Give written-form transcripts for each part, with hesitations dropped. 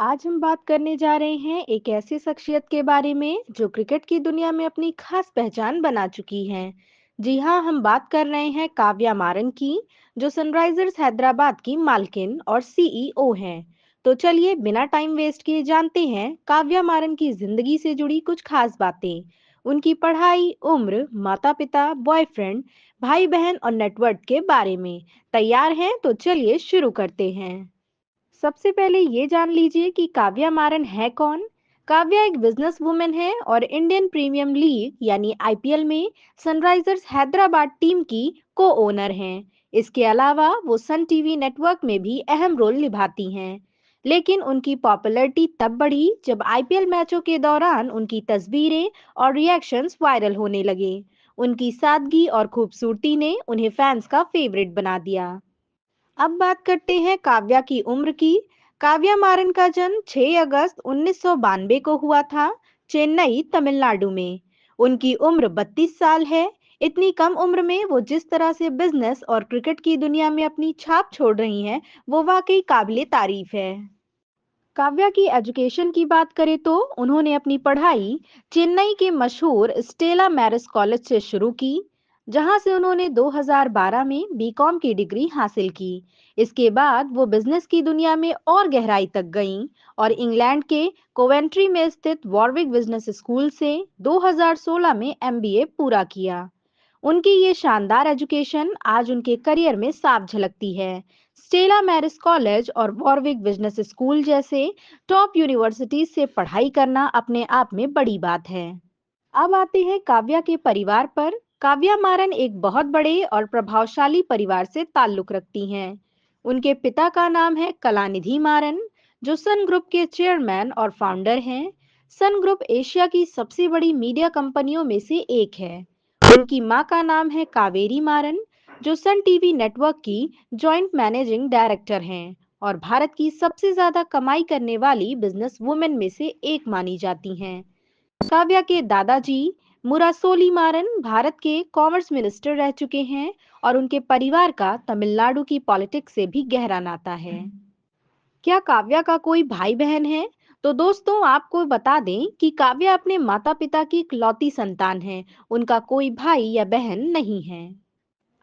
आज हम बात करने जा रहे हैं एक ऐसी शख्सियत के बारे में जो क्रिकेट की दुनिया में अपनी खास पहचान बना चुकी हैं। जी हाँ, हम बात कर रहे हैं काव्या मारन की, जो सनराइजर्स हैदराबाद की मालकिन और सीईओ हैं। तो चलिए बिना टाइम वेस्ट किए जानते हैं काव्या मारन की जिंदगी से जुड़ी कुछ खास बातें। उनकी पढ़ाई, उम्र, माता-पिता, बॉयफ्रेंड, भाई बहन और नेटवर्क के बारे में। तैयार हैं? तो चलिए शुरू करते हैं। सबसे पहले ये जान लीजिए कि काव्या मारन है कौन। काव्या एक बिजनेस वुमेन है और इंडियन प्रीमियम लीग यानी आईपीएल में सनराइजर्स हैदराबाद टीम की को ओनर हैं। इसके अलावा वो सन टीवी नेटवर्क में भी अहम रोल निभाती हैं। लेकिन उनकी पॉपुलैरिटी तब बढ़ी जब आईपीएल मैचों के दौरान उनकी तस्वीरें और रिएक्शंस वायरल होने लगे। उनकी सादगी और खूबसूरती ने उन्हें फैंस का फेवरेट बना दिया। अब बात करते हैं काव्या की उम्र की। काव्या मारन का जन्म 6 अगस्त 1992 को हुआ था, चेन्नई, तमिलनाडु में। उनकी उम्र 32 साल है। इतनी कम उम्र में वो जिस तरह से बिजनेस और क्रिकेट की दुनिया में अपनी छाप छोड़ रही हैं, वो वाकई काबिले तारीफ है। काव्या की एजुकेशन की बात करें तो उन्होंने अपनी पढ़ाई चेन्नई के मशहूर स्टेला मैरिस कॉलेज से शुरू की, जहां से उन्होंने 2012 में बीकॉम की डिग्री हासिल की। इसके बाद वो बिजनेस की दुनिया में और गहराई तक गईं और इंग्लैंड के कोवेंट्री में स्थित वॉरविक बिजनेस स्कूल से 2016 में एमबीए पूरा किया। उनकी ये शानदार एजुकेशन आज उनके करियर में साफ झलकती है। स्टेला मैरिस कॉलेज और वॉरविक बिजनेस स्कूल जैसे टॉप यूनिवर्सिटीज से पढ़ाई करना अपने आप में बड़ी बात है। अब आते हैं काव्या के परिवार पर। काव्या मारन एक बहुत बड़े और प्रभावशाली परिवार से ताल्लुक रखती हैं। उनके पिता का नाम है कलानिधि मारन, जो सन ग्रुप के चेयरमैन और फाउंडर हैं। सन ग्रुप एशिया की सबसे बड़ी मीडिया कंपनियों में से एक है। उनकी मां का नाम है कावेरी मारन, जो सन टीवी नेटवर्क की जॉइंट मैनेजिंग डायरेक्टर हैं और भारत की सबसे ज्यादा कमाई करने वाली बिजनेस वुमेन में से एक मानी जाती हैं। काव्या के दादाजी मुरासोली मारन भारत के कॉमर्स मिनिस्टर रह चुके हैं और उनके परिवार का तमिलनाडु की पॉलिटिक्स से भी गहरा नाता है। क्या काव्या का कोई भाई बहन है? तो दोस्तों आपको बता दें कि काव्या अपने माता पिता की इकलौती संतान है। उनका कोई भाई या बहन नहीं है।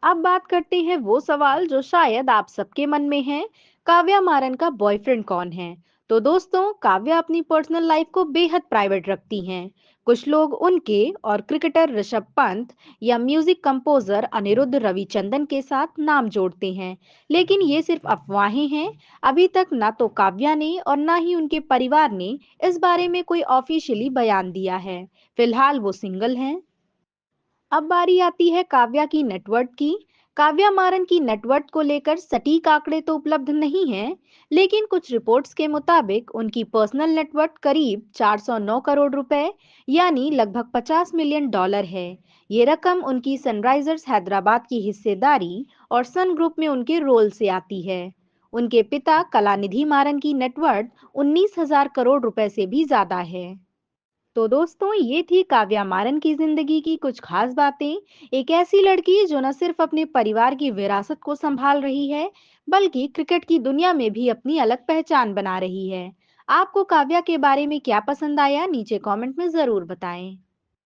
अब बात करते हैं वो सवाल जो शायद आप सबके मन में है। काव्या मारन का बॉयफ्रेंड कौन है? तो दोस्तों काव्या अपनी पर्सनल लाइफ को बेहद प्राइवेट रखती हैं। कुछ लोग उनके और क्रिकेटर ऋषभ पंत या म्यूजिक कंपोजर अनिरुद्ध रविचंदन के साथ नाम जोड़ते हैं, लेकिन ये सिर्फ अफवाहें हैं। अभी तक ना तो काव्या ने और ना ही उनके परिवार ने इस बारे में कोई ऑफिशियली बयान दिया है। फिलहाल वो सिंगल हैं। अब बारी आती है काव्या की नेटवर्थ की। काव्या मारन की नेटवर्थ को लेकर सटीक आंकड़े तो उपलब्ध नहीं हैं, लेकिन कुछ रिपोर्ट्स के मुताबिक उनकी पर्सनल नेटवर्थ करीब 409 करोड़ रुपए यानी लगभग 50 मिलियन डॉलर है। ये रकम उनकी सनराइजर्स हैदराबाद की हिस्सेदारी और सन ग्रुप में उनके रोल से आती है। उनके पिता कलानिधि मारन की नेटवर्थ 19,000 करोड़ रुपए से भी ज्यादा है। तो दोस्तों ये थी काव्या मारन की जिंदगी की कुछ खास बातें। एक ऐसी लड़की जो न सिर्फ अपने परिवार की विरासत को संभाल रही है, बल्कि क्रिकेट की दुनिया में भी अपनी अलग पहचान बना रही है। आपको काव्या के बारे में क्या पसंद आया, नीचे कमेंट में जरूर बताएं।